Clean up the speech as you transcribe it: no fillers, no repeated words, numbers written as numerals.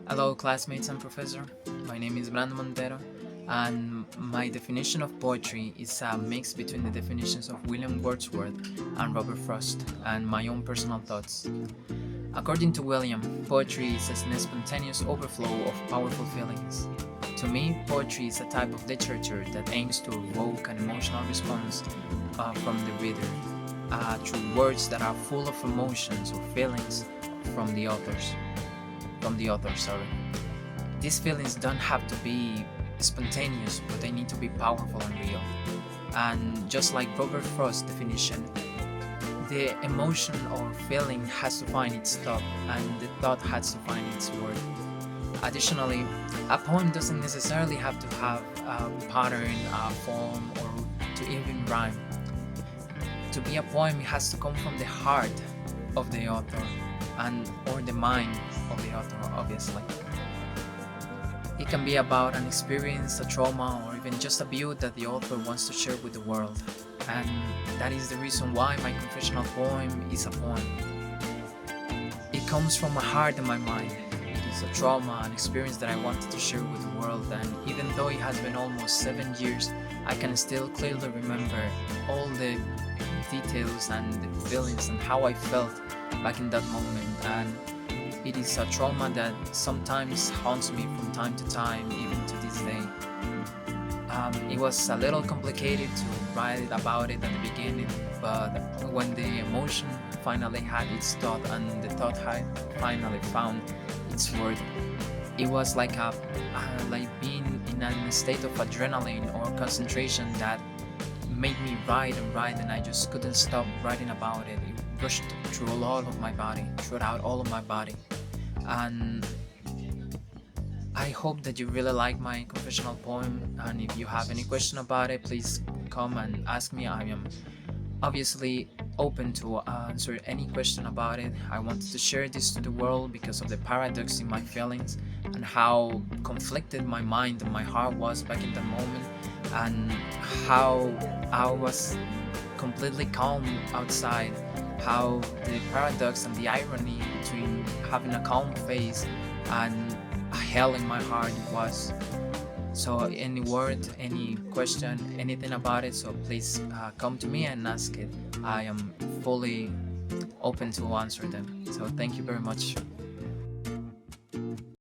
Hello, classmates and professor. My name is Brando Montero, and my definition of poetry is a mix between the definitions of William Wordsworth and Robert Frost, and my own personal thoughts. According to William, poetry is a spontaneous overflow of powerful feelings. To me, poetry is a type of literature that aims to evoke an emotional response from the reader through words that are full of emotions or feelings from the authors. From the author, sorry. These feelings don't have to be spontaneous, but they need to be powerful and real. And just like Robert Frost's definition, the emotion or feeling has to find its thought, and the thought has to find its word. Additionally, a poem doesn't necessarily have to have a pattern, a form, or to even rhyme. To be a poem, it has to come from the heart of the author and or the mind of the author, obviously. It can be about an experience, a trauma, or even just a view that the author wants to share with the world. And that is the reason why my confessional poem is a poem. It comes from my heart and my mind. It is a trauma, an experience that I wanted to share with the world, and even though it has been almost 7 years, I can still clearly remember all the details and the feelings and how I felt back in that moment. And it is a trauma that sometimes haunts me from time to time, even to this day. It was a little complicated to write about it at the beginning, but when the emotion finally had its thought and the thought had finally found its word, it was like being in a state of adrenaline or concentration that made me write and write, and I just couldn't stop writing about it. It rushed through all of my body, throughout all of my body. And I hope that you really like my confessional poem, and if you have any question about it, please come and ask me. I am obviously open to answer any question about it. I wanted to share this to the world because of the paradox in my feelings and how conflicted my mind and my heart was back in that moment, and how I was completely calm outside, how the paradox and the irony between having a calm face and a hell in my heart was. So any word, any question, anything about it, so please come to me and ask it. I am fully open to answer them. So thank you very much.